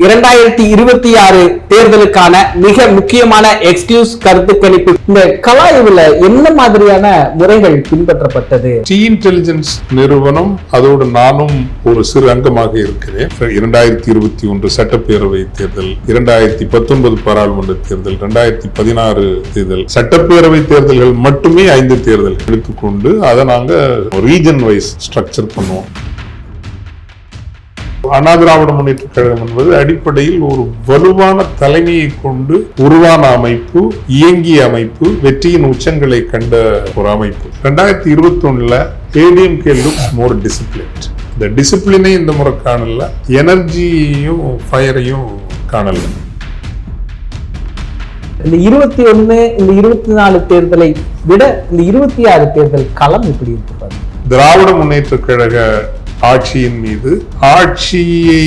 2026 தேர்தலுக்கான மிக முக்கியமான எக்ஸ்கியூஸ் கருத்து கணிப்பு. இந்த கலாய்வுல என்ன மாதிரியான முறைகள் பின்பற்றப்பட்டது? டி இன்டெலிஜென்ஸ் நிறுவனம் அதோடு நானும் ஒரு சிறு அங்கமாக இருக்கிறேன். 2021 சட்டப்பேரவை தேர்தல், 2019 பாராளுமன்ற தேர்தல், 2016 தேர்தல், சட்டப்பேரவை தேர்தல்கள் மட்டுமே 5 தேர்தல் எடுத்துக்கொண்டு அதை நாங்க ரீஜன் வைஸ் ஸ்ட்ரக்சர் பண்ணுவோம். அண்ணா திராவிட முன்னேற்ற கழகம் என்பது அடிப்படையில் ஒரு வலுவான தலைமையை கொண்டு உருவான அமைப்பு, இயங்கிய அமைப்பு, வெற்றியின் உச்சங்களை கண்ட ஒரு அமைப்பு. 2021 ADMK looks more disciplined. இந்த டிசிப்ளினை இந்த முறை காணல, எனர்ஜியையும் ஃபயரையும் காணல. இந்த 21 இந்த 24 தேர்தலை விட இந்த 26 தேர்தல் களம் எப்படி இருக்கு? திராவிட முன்னேற்ற கழக ஆட்சியின் மீது ஆட்சியை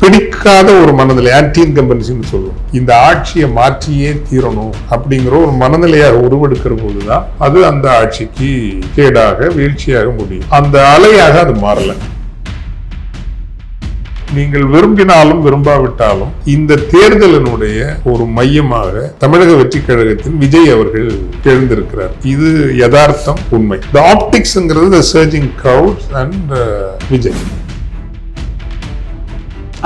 பிடிக்காத ஒரு மனநிலை, ஆன்டி இன்கம்பன்சின்னு சொல்லுவோம். இந்த ஆட்சியை மாற்றியே தீரணும் அப்படிங்கிற ஒரு மனநிலையாக உருவெடுக்கிற போதுதான் அது அந்த ஆட்சிக்கு கேடாக வீழ்ச்சியாக முடியும். அந்த அலையாக அது மாறல. நீங்கள் விரும்பினாலும் விரும்பாவிட்டாலும் இந்த தேர்தலினுடைய ஒரு மையமாக தமிழக வெற்றி கழகத்தின் விஜய் அவர்கள் எழுந்திருக்கிறார். இது யதார்த்தம், உண்மை. The optics ங்கிறது surging crowds and விஜய்.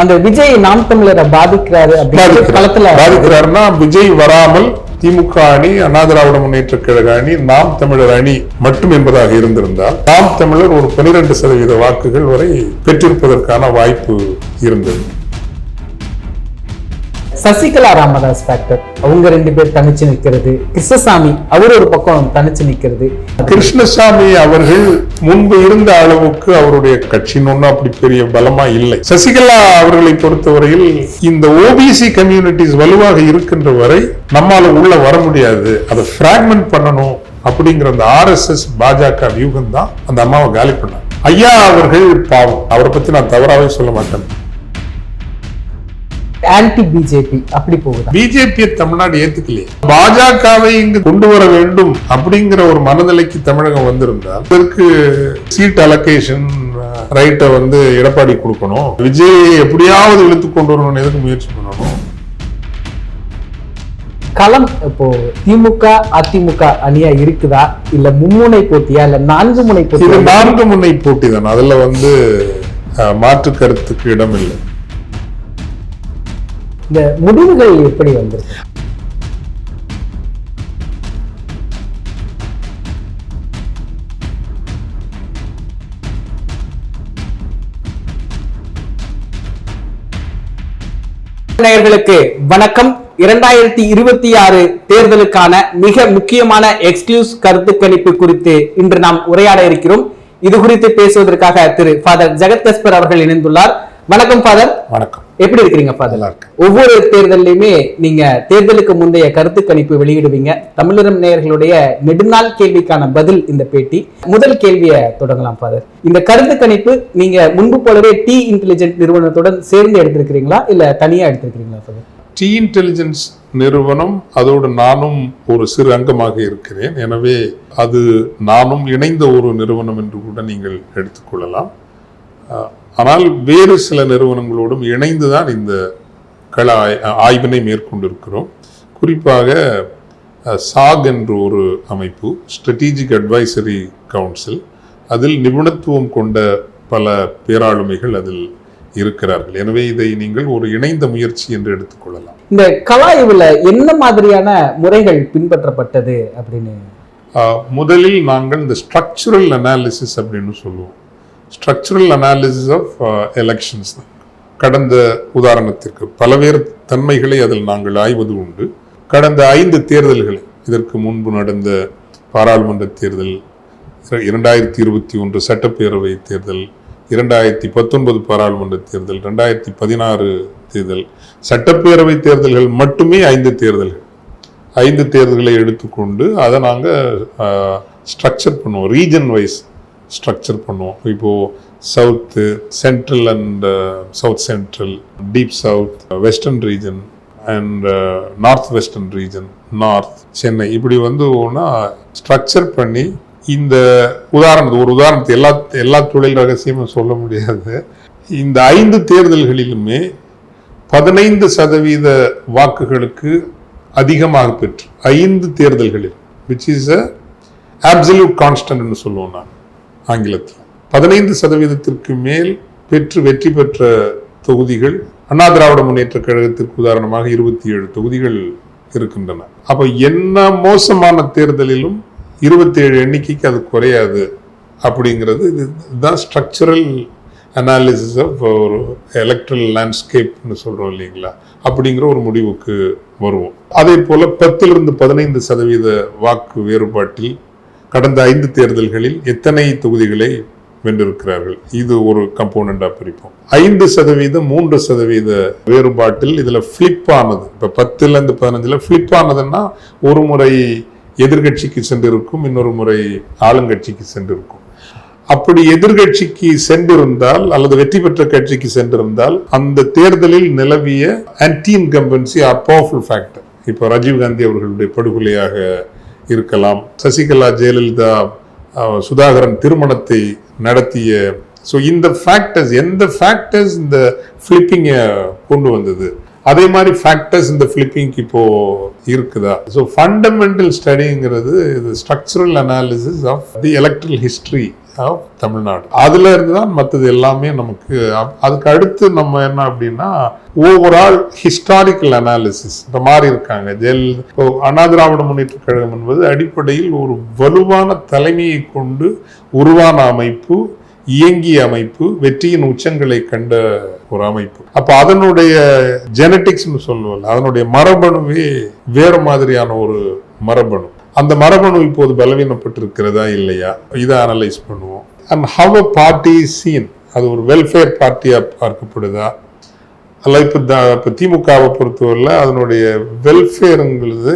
அந்த விஜய் நாம் தமிழரை பாதிக்கிறாருன்னா விஜய் வராமல் திமுக அணி, அண்ணா திராவிட முன்னேற்ற கழக அணி, நாம் தமிழர் அணி மட்டும் என்பதாக இருந்திருந்தால் நாம் தமிழர் ஒரு 12% வாக்குகள் வரை பெற்றிருப்பதற்கான வாய்ப்பு இருந்தது. சசிகலா ராமதாஸ் ஃபேக்டர், அவங்க 2 பேர் தனிச்சு நிற்கிறது. கிருஷ்ணசாமி அவர் ஒரு பக்கம் தனிச்சு நிற்கிறது. கிருஷ்ணசாமி அவர்கள் முன்பு இருந்த அளவுக்கு அவருடைய கட்சின்னு ஒன்றும் அப்படி பெரிய பலமா இல்லை. சசிகலா அவர்களை பொறுத்தவரையில் இந்த ஓபிசி கம்யூனிட்டிஸ் வலுவாக இருக்கின்ற வரை நம்மால உள்ள வர முடியாது, அதை பிராக்மெண்ட் பண்ணணும் அப்படிங்கிற அந்த RSS பாஜக வியூகம் தான் அந்த அம்மாவை காலி பண்ணாங்க. ஐயா அவர்கள் பாவம், அவரை பத்தி நான் தவறாவே சொல்ல மாட்டேன். ஆன்டி பிஜேபி அப்படி போகுது. பிஜேபியை தமிழ்நாடு ஏத்துக்கலையே. பாஜகவை இங்கு கொண்டு வர வேண்டும் அப்படிங்கிற ஒரு மனநிலைக்கு தமிழகம் வந்திருந்தால் இதற்கு சீட் அலோகேஷன் ரைட்டை எடப்பாடி கொடுக்கணும், விஜய் எப்படியாவது இழுத்து கொண்டு வரணும், எதுக்கு முயற்சி பண்ணணும். களம் இப்போ திமுக அதிமுக அணியா இருக்குதா, இல்ல மும்முனை போட்டியா, இல்ல 4 முனை போட்டி? 4 முனை போட்டி தான். அதுல மாற்று கருத்துக்கு இடம் இல்லை. இந்த முடிவுகள் எப்படி வந்திருக்கு? நேயர்களுக்கு வணக்கம். 2026 தேர்தலுக்கான மிக முக்கியமான எக்ஸ்கியூஸ் கருத்து கணிப்பு குறித்து இன்று நாம் உரையாட இருக்கிறோம். இது குறித்து பேசுவதற்காக திரு ஃபாதர் ஜெகத் கஸ்பர் அவர்கள் இணைந்துள்ளார். வணக்கம் ஃபாதர். வணக்கம். எப்படி இருக்கீங்க ஃபாதர்? ஒவ்வொரு தேர்தலையுமே நீங்க தேர்தலுக்கு முந்தைய கருத்து கணிப்பு வெளியிடுவீங்க. தமிழரம் நேயர்களுடைய நெடுநாள் கேள்விக்கான பதில் இந்த பேட்டி. முதல் கேள்வியை தொடங்கலாம் ஃபாதர். இந்த கருத்து கணிப்பு நீங்க முன்பு போலவே டி இன்டெலிஜென்ஸ் நிறுவனத்துடன் சேர்ந்து எடுத்திருக்கிறீங்களா, இல்ல தனியா எடுத்திருக்கிறீங்களா ஃபாதர்? டி இன்டெலிஜென்ஸ் நிறுவனம் அதோடு நானும் ஒரு சிறு அங்கமாக இருக்கிறேன். எனவே அது நானும் இணைந்த ஒரு நிறுவனம் என்று கூட நீங்கள் எடுத்துக்கொள்ளலாம். ஆனால் வேறு சில நிறுவனங்களோடும் இணைந்துதான் இந்த கள ஆய்வினை மேற்கொண்டிருக்கிறோம். குறிப்பாக சாக் என்ற ஒரு அமைப்பு, ஸ்ட்ராட்டஜிக் அட்வைசரி கவுன்சில், அதில் நிபுணத்துவம் கொண்ட பல பேராளுமைகள் அதில் இருக்கிறார்கள். எனவே இதை நீங்கள் ஒரு இணைந்த முயற்சி என்று எடுத்துக்கொள்ளலாம். இந்த கலாய்வுல என்ன மாதிரியான முறைகள் பின்பற்றப்பட்டது அப்படின்னு? முதலில் நாங்கள் இந்த ஸ்ட்ரக்சரல் அனாலிசிஸ் அப்படின்னு சொல்லுவோம். Structural analysis of elections. கடந்த உதாரணத்திற்கு பல்வேறு தன்மைகளை அதில் நாங்கள் ஆய்வது உண்டு. கடந்த 5 தேர்தல்கள், இதற்கு முன்பு நடந்த பாராளுமன்ற தேர்தல், 2021 சட்டப்பேரவை தேர்தல், 2019 பாராளுமன்ற தேர்தல், 2016 தேர்தல், சட்டப்பேரவை தேர்தல்கள் மட்டுமே 5 தேர்தல்கள். 5 தேர்தல்களை எடுத்துக்கொண்டு அதை நாங்கள் ஸ்ட்ரக்சர் பண்ணுவோம், ரீஜன் வைஸ் ஸ்ட்ரக்சர் பண்ணுவோம். இப்போ south, central and south central, deep south, western region and north western region, north, Chennai, இப்படி ஒன்றா ஸ்ட்ரக்சர் பண்ணி இந்த உதாரணத்தை எல்லா தொழில் ரகசியமும் சொல்ல முடியாது. இந்த 5 தேர்தல்களிலுமே 15% வாக்குகளுக்கு அதிகமாக பெற்று 5 தேர்தல்களில், which is a absolute constant ன்னு சொல்லுவோம் நான் ஆங்கிலத்தில், 15% மேல் பெற்று வெற்றி பெற்ற தொகுதிகள் அண்ணா திராவிட முன்னேற்ற கழகத்திற்கு உதாரணமாக 27 தொகுதிகள் இருக்கின்றன. அப்ப என்ன மோசமான தேர்தலிலும் 27 எண்ணிக்கைக்கு அது குறையாது அப்படிங்கிறது இதுதான் ஸ்ட்ரக்சரல் அனாலிசிஸ் ஆஃப் ஒரு எலக்ட்ரல் லேண்ட்ஸ்கேப்னு சொல்றோம் இல்லைங்களா, அப்படிங்கிற ஒரு முடிவுக்கு வருவோம். அதே போல 10-15% வாக்கு வேறுபாட்டில் கடந்த 5 தேர்தல்களில் எத்தனை தொகுதிகளை வென்றிருக்கிறார்கள், இது ஒரு கம்போனண்டா பிரிப்போம். 5%, 3% வேறுபாட்டில் இதுல பிளிப் ஆனது, இப்ப 10-15 பிளிப் ஆனதுன்னா ஒரு முறை எதிர்கட்சிக்கு சென்றிருக்கும், இன்னொரு முறை ஆளுங்கட்சிக்கு சென்றிருக்கும். அப்படி எதிர்கட்சிக்கு சென்றிருந்தால் அல்லது வெற்றி பெற்ற கட்சிக்கு சென்றிருந்தால் அந்த தேர்தலில் நிலவிய anti incumbency R powerful factor. இப்போ ராஜீவ்காந்தி அவர்களுடைய படுகொலையாக இருக்கலாம், சசிகலா ஜெயலலிதா சுதாகரன் திருமணத்தை நடத்திய, ஸோ இந்த ஃபேக்டர்ஸ், எந்த ஃபேக்டர்ஸ் இந்த ஃபிளிப்பிங்கை கொண்டு வந்தது, அதே மாதிரி ஃபேக்டர்ஸ் இந்த ஃபிளிப்பிங்க்கு இப்போ இருக்குதா? ஸோ ஃபண்டமெண்டல் ஸ்டடிங்கிறது இது structural analysis of the electoral history of Tamil Nadu. அதுல இருந்து தான் மற்றது எல்லாமே நமக்கு. அதுக்கு அடுத்து நம்ம என்ன அப்படின்னா ஓவரால் ஹிஸ்டாரிக்கல் அனாலிசிஸ் இந்த மாதிரி இருக்காங்க. அண்ணா திராவிட முன்னேற்ற கழகம் என்பது அடிப்படையில் ஒரு வலுவான தலைமையை கொண்டு உருவான அமைப்பு, இயங்கிய அமைப்பு, வெற்றியின் உச்சங்களை கண்ட ஒரு அமைப்பு. அப்ப அதனுடைய ஜெனட்டிக்ஸ்னு சொல்லுவோம், அதனுடைய மரபணுவே வேற மாதிரியான ஒரு மரபணு. அந்த மரபணு இப்போது பலவீனப்பட்டிருக்கிறதா இல்லையா, இதை அனலைஸ் பண்ணுவோம். And how a party is seen, அது ஒரு வெல்ஃபேர் பார்ட்டியா பார்க்கப்படுதா, அல்ல இப்போ திமுகவை பொறுத்தவரையில் அதனுடைய வெல்ஃபேருங்கிறது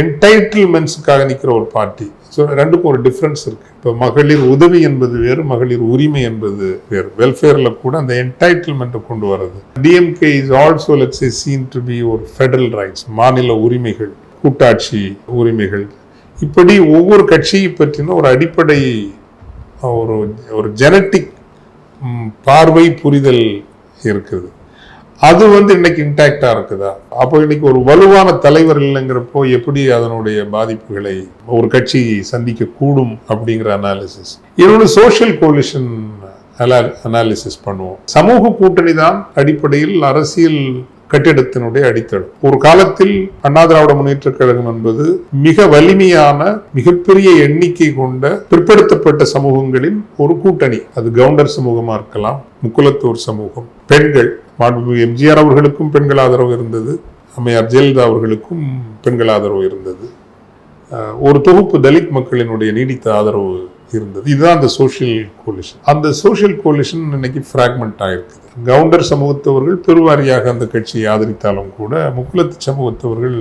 என்டைட்டில்மெண்ட்ஸுக்காக நிற்கிற ஒரு பார்ட்டி. ஸோ ரெண்டுக்கும் ஒரு டிஃப்ரென்ஸ் இருக்கு. இப்போ மகளிர் உதவி என்பது வேறு, மகளிர் உரிமை என்பது வேறு. வெல்ஃபேர்ல கூட அந்த என்டைட்டில்மெண்ட்டை கொண்டு வர்றது. DMK is also let's say seen to be ஒரு ஃபெடரல் ரைட்ஸ், மாநில உரிமைகள், கூட்டாட்சி உரிமைகள். இப்படி ஒவ்வொரு கட்சியை பற்றின ஒரு அடிப்படை ஒரு ஜெனட்டிக் பார்வை புரிதல் இருக்குது. அது இன்னைக்கு இன்டாக்டா இருக்குதா? அப்போ இன்னைக்கு ஒரு வலுவான தலைவர் இல்லைங்கிறப்போ எப்படி அதனுடைய பாதிப்புகளை ஒரு கட்சி சந்திக்க கூடும் அப்படிங்கிற அனாலிசிஸ். இன்னொன்று சோஷியல் கோலிஷன் அனாலிசிஸ் பண்ணுவோம். சமூக கூட்டணி தான் அடிப்படையில் அரசியல் கட்டிடத்தினுடைய அடித்தளம். ஒரு காலத்தில் அண்ணா திராவிட முன்னேற்ற கழகம் என்பது மிக வலிமையான, மிகப்பெரிய எண்ணிக்கை கொண்ட பிற்படுத்தப்பட்ட சமூகங்களின் ஒரு கூட்டணி. அது கவுண்டர் சமூகமா இருக்கலாம், முக்குலத்தோர் சமூகம், பெண்கள், மாண்புமிகு எம்ஜிஆர் அவர்களுக்கும் பெண்கள் ஆதரவு இருந்தது, அம்மையார் ஜெயலலிதா அவர்களுக்கும் பெண்கள் ஆதரவு இருந்தது, ஒரு தொகுப்பு தலித் மக்களினுடைய நீடித்த ஆதரவு இருந்தது. இதுதான் அந்த சோஷியல் கோலிஷன். அந்த சோஷியல் கோலிஷன் இன்னைக்கு பிராக்மெண்ட் ஆயிருக்கு. கவுண்டர் சமூகத்தவர்கள் பெருவாரியாக அந்த கட்சியை ஆதரித்தாலும் கூட முக்குலத்து சமூகத்தவர்கள்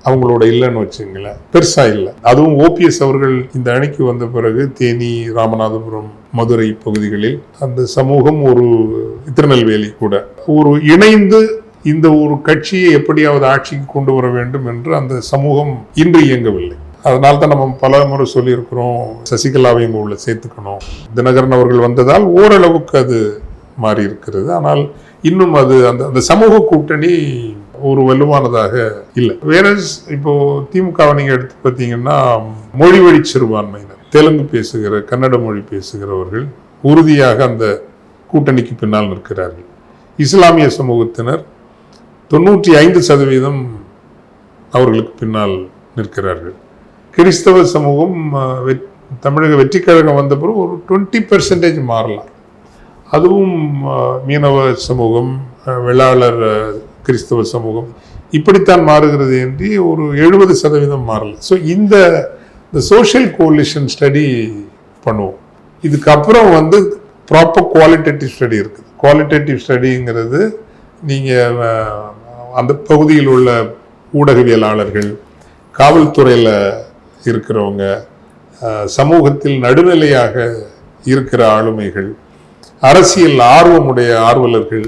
அவங்களோட இல்லைன்னு வச்சுங்களேன், பெருசா இல்லை. அதுவும் ஓபிஎஸ் அவர்கள் இந்த அணிக்கு வந்த பிறகு தேனி, ராமநாதபுரம், மதுரை பகுதிகளில் அந்த சமூகம், ஒரு திருநெல்வேலி கூட ஒரு இணைந்து இந்த ஒரு கட்சியை எப்படியாவது ஆட்சிக்கு கொண்டு வர வேண்டும் என்று அந்த சமூகம் இன்று இயங்கவில்லை. அதனால தான் நம்ம பல முறை சொல்லியிருக்கிறோம், சசிகலாவையும் உள்ள சேர்த்துக்கணும். தினகரன் அவர்கள் வந்ததால் ஓரளவுக்கு அது மாறி இருக்கிறது. ஆனால் இன்னும் அது அந்த சமூக கூட்டணி ஒரு வலுவானதாக இல்லை. வேற இப்போ திமுகவை நீங்க எடுத்து பார்த்தீங்கன்னா மொழி வழி சிறுபான்மையினர், தெலுங்கு பேசுகிற, கன்னட மொழி பேசுகிறவர்கள் உறுதியாக அந்த கூட்டணிக்கு பின்னால் நிற்கிறார்கள். இஸ்லாமிய சமூகத்தினர் 95% அவர்களுக்கு பின்னால் நிற்கிறார்கள். கிறிஸ்தவ சமூகம் தமிழக வெற்றி கழகம் வந்த பிறகு ஒரு 20% மாறலாம். அதுவும் மீனவ சமூகம், வெள்ளாளர் கிறிஸ்தவ சமூகம் இப்படித்தான் மாறுகிறது என்று ஒரு 70% மாறல. ஸோ இந்த சோஷியல் கோலிஷன் ஸ்டடி பண்ணுவோம். இதுக்கப்புறம் ப்ராப்பர் குவாலிட்டேட்டிவ் ஸ்டடி இருக்குது. குவாலிட்டேட்டிவ் ஸ்டடிங்கிறது நீங்கள் அந்த பகுதியில் உள்ள ஊடகவியலாளர்கள், காவல்துறையில் இருக்கிறவங்க, சமூகத்தில் நடுநிலையாக இருக்கிற ஆளுமைகள், அரசியல் ஆர்வமுடைய ஆர்வலர்கள்,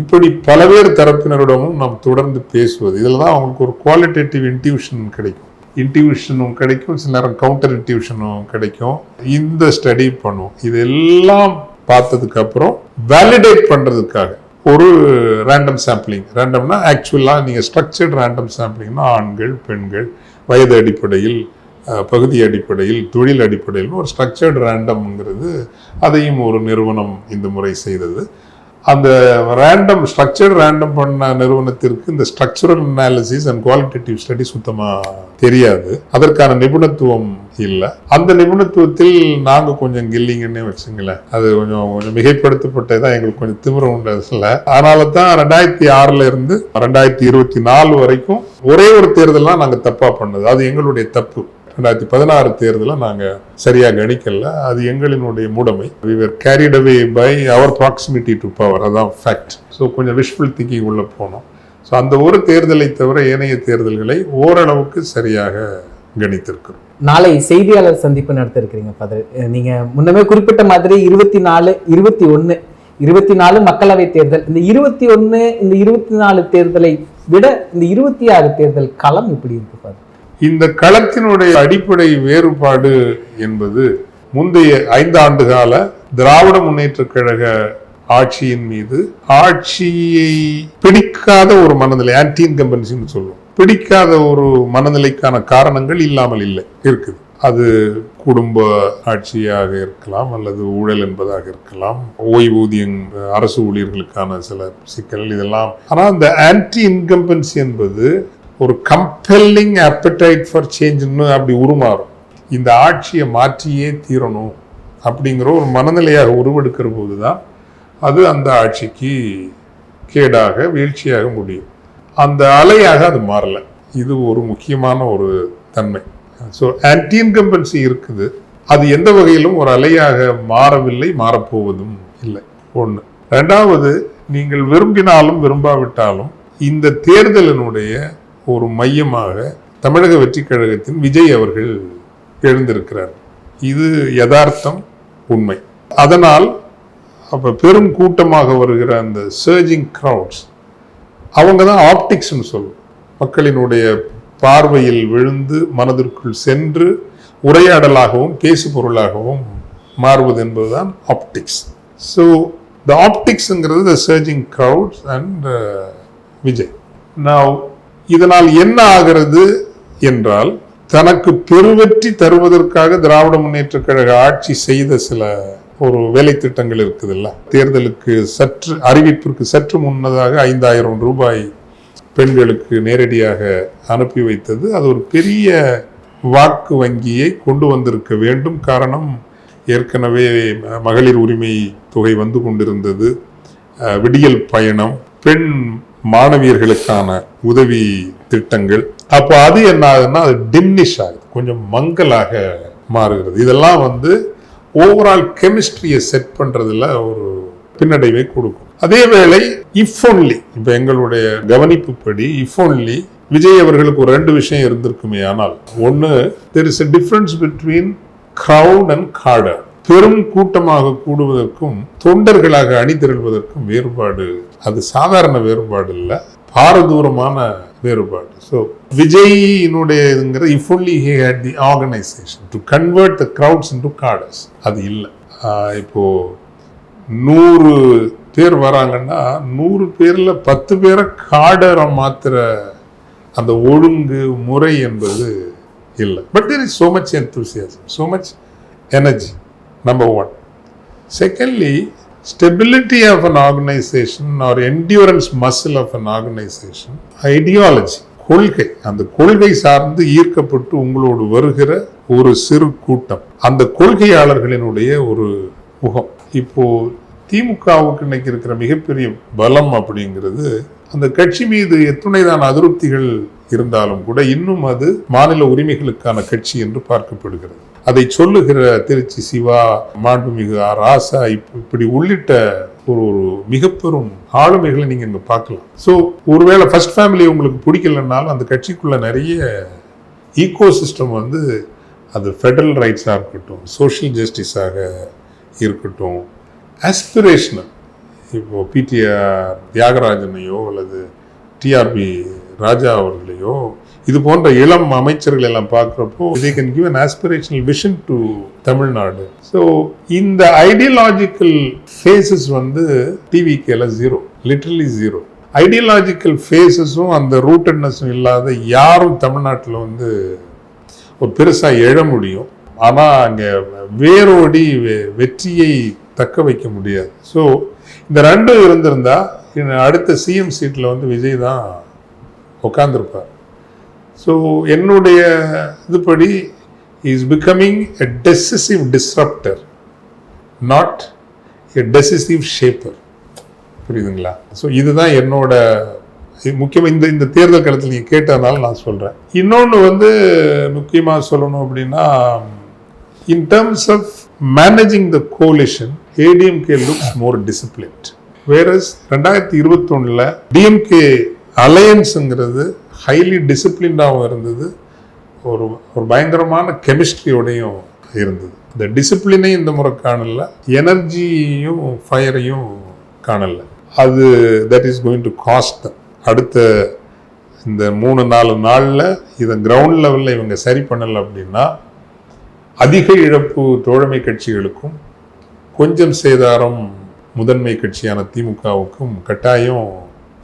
இப்படி பல்வேறு தரப்பினரிடமும் நாம் தொடர்ந்து பேசுவது. இதில் தான் அவங்களுக்கு ஒரு குவாலிட்டேட்டிவ் இன்ட்யூஷன் கிடைக்கும். இன்ட்யூஷனும் கிடைக்கும், சில நேரம் கவுண்டர் இன்ட்யூஷனும் கிடைக்கும். இந்த ஸ்டடி பண்ணுவோம். இதெல்லாம் பார்த்ததுக்கு அப்புறம் வேலிடேட் பண்றதுக்காக ஒரு ரேண்டம் சாம்பிளிங். ரேண்டம்னா ஆக்சுவலாக நீங்கள் ஸ்ட்ரக்சர்ட் ரேண்டம் சாம்பிளிங்னா ஆண்கள், பெண்கள், வயது அடிப்படையில், பகுதி அடிப்படையில், தொழில் அடிப்படையில் ஒரு ஸ்ட்ரக்சர்டு ரேண்டம்ங்கிறது அதையும் ஒரு நிறுவனம் இந்த முறை செய்தது. அந்த ஸ்ட்ரக்சர்டு ரேண்டம் பண்ண நிறுவனத்திற்கு இந்த structural analysis and qualitative study சுத்தமாக தெரியாது, அதற்கான நிபுணத்துவம் இல்லை. அந்த நிபுணத்துவத்தில் நாங்கள் கொஞ்சம் கில்லிங்கன்னே வச்சுங்களேன். அது கொஞ்சம் மிகைப்படுத்தப்பட்டதான், எங்களுக்கு கொஞ்சம் திமிரம் உண்டதில்லை. அதனால தான் 2006 இருந்து 2024 வரைக்கும் ஒரே ஒரு தேர்தலாம் நாங்கள் தப்பாக பண்ணது. அது எங்களுடைய தப்பு. 2016 தேர்தலை நாங்கள் சரியாக கணிக்கல. அது எங்களினுடைய மூடமை. we were carried away by our proximity to power. அதான் ஃபேக்ட். ஸோ கொஞ்சம் விஷுவல் திங்கிங் உள்ள போனோம். ஸோ அந்த ஒரு தேர்தலை தவிர ஏனைய தேர்தல்களை ஓரளவுக்கு சரியாக கணித்திருக்கிறோம். நாளை செய்தியாளர் சந்திப்பு நடத்த இருக்கிறீங்க ஃபாதர். நீங்க முன்னமே குறிப்பிட்ட மாதிரி 24, 21, 24 மக்களவை தேர்தல், இந்த 21, இந்த 24 தேர்தலை விட இந்த 26 தேர்தல் களம் இப்படி இருக்கு ஃபாதர்? இந்த களத்தினுடைய அடிப்படை வேறுபாடு என்பது முந்தைய 5 ஆண்டு கால திராவிட முன்னேற்ற கழக ஆட்சியின் மீது ஆட்சியை பிடிக்காத ஒரு மனநிலை, ஆன்டி இன்கம்பன்சின்னு சொல்லுவோம், பிடிக்காத ஒரு மனநிலைக்கான காரணங்கள் இல்லாமல் இல்லை, இருக்குது. அது குடும்ப ஆட்சியாக இருக்கலாம், அல்லது ஊழல் என்பதாக இருக்கலாம், ஓய்வூதியம், அரசு ஊழியர்களுக்கான சில சிக்கல், இதெல்லாம். ஆனால் இந்த ஆன்டி இன்கம்பன்சி என்பது ஒரு கம்பெல்லிங் appetite ஃபார் சேஞ்சுன்னு அப்படி உருமாறும். இந்த ஆட்சியை மாற்றியே தீரணும் அப்படிங்கிற ஒரு மனநிலையாக உருவெடுக்கிற போது தான் அது அந்த ஆட்சிக்கு கேடாக, வீழ்ச்சியாக முடியும். அந்த அலையாக அது மாறல. இது ஒரு முக்கியமான ஒரு தன்மை. ஸோ ஆன்டி இன்கம்பன்சி இருக்குது. அது எந்த வகையிலும் ஒரு அலையாக மாறவில்லை, மாறப்போவதும் இல்லை. ஒன்று. ரெண்டாவது, நீங்கள் விரும்பினாலும் விரும்பாவிட்டாலும் இந்த தேர்தலினுடைய ஒரு மையமாக தமிழக வெற்றி கழகத்தின் விஜய் அவர்கள் எழுந்திருக்கிறார். இது யதார்த்தம், உண்மை. அதனால் அப்ப பெரும் கூட்டமாக வருகிற அந்த சர்ஜிங் கிரவுட்ஸ், அவங்க தான் ஆப்டிக்ஸ்ன்னு சொல்லுவோம். மக்களினுடைய பார்வையில் விழுந்து மனதிற்குள் சென்று உரையாடலாகவும் பேசு பொருளாகவும் மாறுவது என்பதுதான் ஆப்டிக்ஸ். ஸோ த ஆப்டிக்ஸ்ங்கிறது the surging crowds and Vijay. நான் இதனால் என்ன ஆகிறது என்றால், தனக்கு பெருவெற்றி தருவதற்காக திராவிட முன்னேற்ற கழக ஆட்சி செய்த சில ஒரு வேலை திட்டங்கள் இருக்குதுல்ல, தேர்தலுக்கு அறிவிப்பிற்கு சற்று முன்னதாக 5000 ரூபாய் பெண்களுக்கு நேரடியாக அனுப்பி வைத்தது, அது ஒரு பெரிய வாக்கு வங்கியை கொண்டு வந்திருக்க வேண்டும். காரணம், ஏற்கனவே மகளிர் உரிமை தொகை வந்து கொண்டிருந்தது, விடியல் பயணம், பெண் மாணவியர்களுக்கான உதவி திட்டங்கள். அப்போ அது என்ன ஆகுதுன்னா, அது டிம்னிஷ் ஆகுது, கொஞ்சம் மங்கலாக மாறுகிறது. இதெல்லாம் ஓவரால் கெமிஸ்ட்ரியை செட் பண்றதுல ஒரு பின்னடைவை கொடுக்கும். அதே வேளை இஃப் ஒன்லி, இப்ப எங்களுடைய கவனிப்புப்படி இஃப் ஒன்லி விஜய் அவர்களுக்கு ஒரு 2 விஷயம் இருந்திருக்குமே. ஆனால் ஒன்று, there is a difference between crowd and cadre. பெரும் கூட்டமாக கூடுவதற்கும் தொண்டர்களாக அணிதிரள்வதற்கும் வேறுபாடு. அது சாதாரண வேறுபாடு இல்லை, பாரதூரமான வேறுபாடு. ஸோ விஜயினுடைய if only he had the organization to convert the crowds into cadres. அது இல்லை. இப்போ 100 பேர் வராங்கன்னா 100 பேர்ல 10 பேரை காடரை மாத்திர அந்த ஒழுங்கு முறை என்பது இல்லை. But there is so much enthusiasm, so much energy. Number one. Secondly, stability of an organization or endurance muscle of an organization, ideology, கொள்கை. அந்த கொள்கை சார்ந்து ஈர்க்கப்பட்டு உங்களோடு வருகிற ஒரு சிறு கூட்டம், அந்த கொள்கையாளர்களினுடைய ஒரு முகம். இப்போ திமுகவுக்கு இன்னைக்கு இருக்கிற மிகப்பெரிய பலம் அப்படிங்கிறது, அந்த கட்சி மீது எத்துணைதான் அதிருப்திகள் இருந்தாலும் கூட இன்னும் அது மாநில உரிமைகளுக்கான கட்சி என்று பார்க்கப்படுகிறது. அதை சொல்லுகிற திருச்சி சிவா, மாண்புமிகு ராசா, இப்படி உள்ளிட்ட ஒரு மிக பெரும் ஆளுமைகளை நீங்க இங்க பார்க்கலாம். ஸோ ஒருவேளை ஃபர்ஸ்ட் ஃபேமிலி உங்களுக்கு பிடிக்கலன்னாலும் அந்த கட்சிக்குள்ள நிறைய ஈகோ சிஸ்டம் அது ஃபெடரல் ரைட்ஸாக இருக்கட்டும், சோஷியல் ஜஸ்டிஸாக இருக்கட்டும், ஆஸ்பிரேஷனல். இப்போ பிடிஆர் தியாகராஜனையோ அல்லது டிஆர்பி ராஜா அவர்களையோ இது போன்ற இளம் அமைச்சர்கள் எல்லாம் பார்க்குறப்போ they can give an aspirational vision to Tamil Nadu. So இந்த ஐடியாலஜிக்கல் ஃபேஸஸ் வந்து டிவிகேல ஜீரோ, லிட்டரலி ஜீரோ. ஐடியாலஜிக்கல் ஃபேஸஸும் அந்த ரூட்டட்னஸும் இல்லாத யாரும் தமிழ்நாட்டில் வந்து ஒரு பெருசாக எழ முடியும். ஆனால் அங்கே வேரோடி வெற்றியை தக்க வைக்க முடியாது. ஸோ இந்த ரெண்டும் இருந்திருந்தா அடுத்த சிஎம் சீட்டில் வந்து விஜய் தான் உட்காந்துருப்பார். ஸோ என்னுடைய இதுபடி is becoming a decisive disruptor, not a decisive shaper. புரியுதுங்களா? ஸோ இதுதான் என்னோட முக்கியமாக இந்த தேர்தல் காலத்தில் நீங்கள் கேட்டதுனால நான் சொல்கிறேன். இன்னொன்று வந்து முக்கியமாக சொல்லணும் அப்படின்னா, in terms of managing the coalition ADMK looks more disciplined. Versus 2021 DMK அலையன்ஸுங்கிறது ஹைலி டிசிப்ளின்டாகவும் இருந்தது, ஒரு பயங்கரமான கெமிஸ்ட்ரியோடையும் இருந்தது. இந்த டிசிப்ளினை இந்த முறை காணல, எனர்ஜியையும் ஃபயரையும் காணல. அது that is going to cost. அடுத்த இந்த 3-4 நாளில் இதை கிரவுண்ட் லெவலில் இவங்க சரி பண்ணலை அப்படின்னா அதிக இழப்பு தோழமை கட்சிகளுக்கும் கொஞ்சம் சேதாரம் முதன்மை கட்சியான திமுகவுக்கும் கட்டாயம்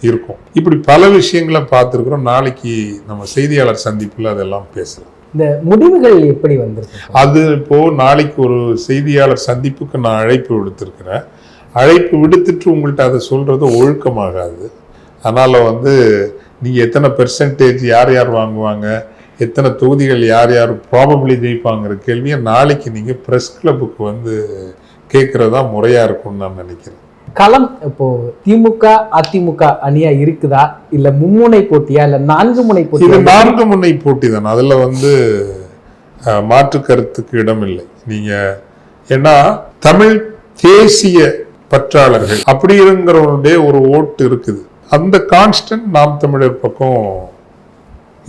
இருக்கும். இப்படி பல விஷயங்களை பார்த்துருக்குறோம். நாளைக்கு நம்ம செய்தியாளர் சந்திப்பில் அதெல்லாம் பேசலாம். இந்த முடிவுகள் எப்படி வந்திருக்கு? அது இப்போ நாளைக்கு ஒரு செய்தியாளர் சந்திப்புக்கு நான் அழைப்பு விடுத்திருக்கிறேன். அழைப்பு விடுத்துட்டு உங்கள்கிட்ட அதை சொல்றது ஒழுக்கமாகாது. அதனால வந்து நீங்க எத்தனை பெர்சன்டேஜ் யார் யார் வாங்குவாங்க, எத்தனை தொகுதிகள் யார் யார் ப்ராபபிளி ஜெயிப்பாங்கிற கேள்வியை நாளைக்கு நீங்க பிரஸ் கிளப்புக்கு வந்து கேட்கறதா முறையா இருக்கும்னு நான் நினைக்கிறேன். களம் இப்போ திமுக அதிமுக அணியா இருக்குதா, இல்ல மும்முனை போட்டியா, இல்ல 4 முனை போட்டி? இது 4 முனை போட்டி தான். அதுல வந்து மாற்று கருத்துக்கு இடமில்லை. நீங்க ஏன்னா தமிழ் தேசிய பற்றாளர்கள் அப்படிங்கிறவனுடைய ஒரு ஓட்டு இருக்குது. அந்த கான்ஸ்டன்ட் நாம் தமிழர் பக்கம்